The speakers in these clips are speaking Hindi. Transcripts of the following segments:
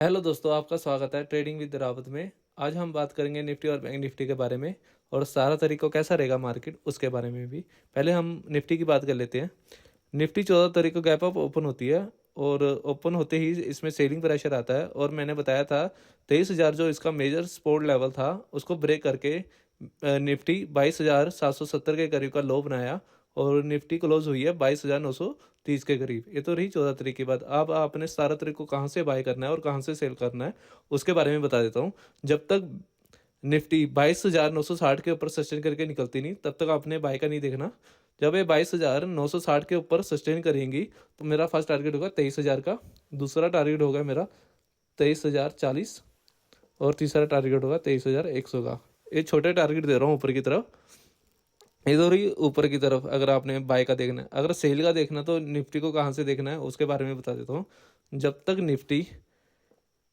हेलो दोस्तों, आपका स्वागत है ट्रेडिंग विद रावत में। आज हम बात करेंगे निफ्टी और बैंक निफ्टी के बारे में और सारा तरीका कैसा रहेगा मार्केट उसके बारे में भी। पहले हम निफ्टी की बात कर लेते हैं। निफ्टी 14 तारीख को गैप अप ओपन होती है और ओपन होते ही इसमें सेलिंग प्रेशर आता है और मैंने बताया था 23,000 जो इसका मेजर सपोर्ट लेवल था उसको ब्रेक करके निफ्टी 22,770 के करीब का लो बनाया और निफ्टी क्लोज हुई है 22,930 के करीब। ये तो रही 14 तारीख की बात। अब आपने 17 तारीख को कहाँ से बाय करना है और कहाँ से सेल करना है उसके बारे में बता देता हूँ। जब तक निफ्टी 22,960 के ऊपर सस्टेन करके निकलती नहीं तब तक आपने बाय का नहीं देखना। जब ये 22,960 के ऊपर सस्टेन करेंगी तो मेरा फर्स्ट टारगेट होगा 23,000 का, दूसरा टारगेट होगा मेरा 23,040 और तीसरा टारगेट होगा 23,100 का। ये छोटे टारगेट दे रहा हूँ ऊपर की तरफ। इधर ही ऊपर की तरफ अगर आपने बाय का देखना है, अगर सेल का देखना तो निफ्टी को कहाँ से देखना है उसके बारे में बता देता हूँ। जब तक निफ्टी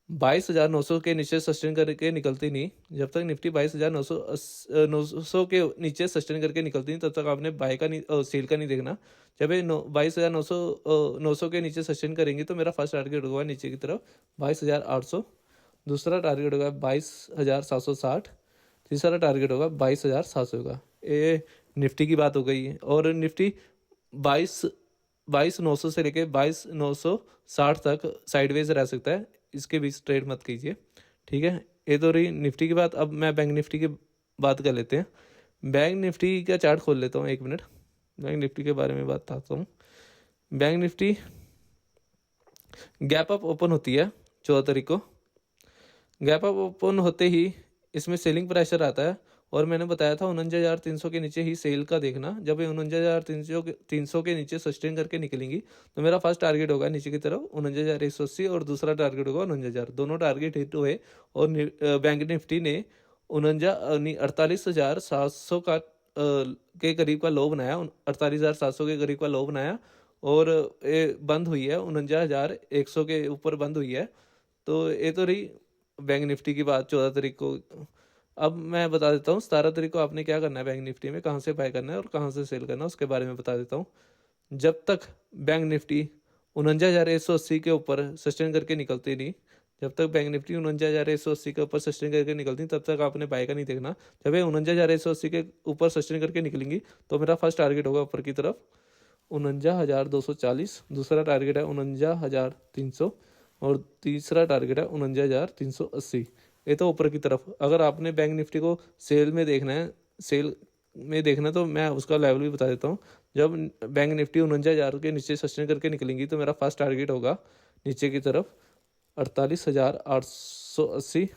22,900 के नीचे सस्टेन करके निकलती नहीं, जब तक निफ्टी 22,900 के नीचे सस्टेन करके निकलती नहीं तब तक आपने बाय का नहीं सेल का नहीं देखना। जब ये 22,900 के नीचे सस्टेन करेंगी तो मेरा फर्स्ट टारगेट होगा नीचे की तरफ 22,800, दूसरा टारगेट होगा 22,760, तीसरा टारगेट होगा 22,700 का। ये निफ्टी की बात हो गई है। और निफ्टी 22,900 से लेके 22,960 तक साइडवेज रह सकता है, इसके बीच ट्रेड मत कीजिए, ठीक है। ये तो रही निफ्टी की बात। अब मैं बैंक निफ्टी की बात कर लेते हैं। बैंक निफ्टी का चार्ट खोल लेता हूँ, एक मिनट। बैंक निफ्टी के बारे में बताता हूँ। Bank Nifty gap up open होती है 14 तारीख को। गैप अप ओपन होते ही इसमें सेलिंग प्रेशर आता है और मैंने बताया था 49,300 के नीचे ही सेल का देखना। जब ये 49,300 के नीचे सस्टेन करके निकलेंगी तो मेरा फर्स्ट टारगेट होगा नीचे की तरफ 49,180 और दूसरा टारगेट होगा 49,000। दोनों टारगेट हिट हुए और बैंक निफ्टी ने 48,700 का के करीब का लो बनाया, 48,700 के करीब का लो बनाया और ये बंद हुई है 49,100 के ऊपर बंद हुई है। तो ये तो रही बैंक निफ्टी की बात 14 तारीख को। अब मैं बता देता हूँ 17 तारीख को आपने क्या करना है, बैंक निफ्टी में कहाँ से बाय करना है और कहाँ से सेल करना है उसके बारे में बता देता हूँ। जब तक बैंक निफ्टी 49,180 के ऊपर सस्टेन करके निकलती नहीं, जब तक बैंक निफ्टी 49,180 के ऊपर सस्टेन करके निकलती तब तक आपने बाय का नहीं देखना। जब ये 49,180 के ऊपर सस्टेन करके निकलेंगी तो मेरा फर्स्ट टारगेट होगा ऊपर की तरफ 49,240, दूसरा टारगेट है 49,300 और तीसरा टारगेट है 49,380। ये तो ऊपर की तरफ। अगर आपने बैंक निफ्टी को सेल में देखना है, सेल में देखना तो मैं उसका लेवल भी बता देता हूँ। जब बैंक निफ्टी 49,000 के नीचे सस्टेन करके निकलेंगी तो मेरा फर्स्ट टारगेट होगा नीचे की तरफ 48,880,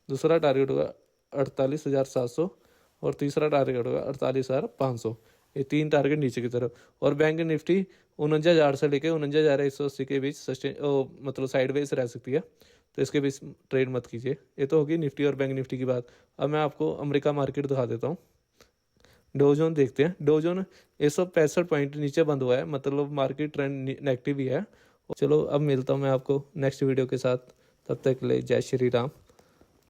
दूसरा टारगेट होगा 48,700 और तीसरा टारगेट होगा 48,500। ये तीन टारगेट नीचे की तरफ। और बैंक निफ्टी 49,000 से लेकर 49,180 के बीच सस्टेन मतलब साइडवेज रह सकती है, तो इसके बीच ट्रेड मत कीजिए। ये तो होगी निफ्टी और बैंक निफ्टी की बात। अब मैं आपको अमेरिका मार्केट दिखा देता हूँ। डोजोन देखते हैं। डोजोन 165 पॉइंट नीचे बंद हुआ है, मतलब मार्केट ट्रेंड नेगेटिव ही है। चलो अब मिलता हूँ मैं आपको नेक्स्ट वीडियो के साथ। तब तक के लिए जय श्री राम।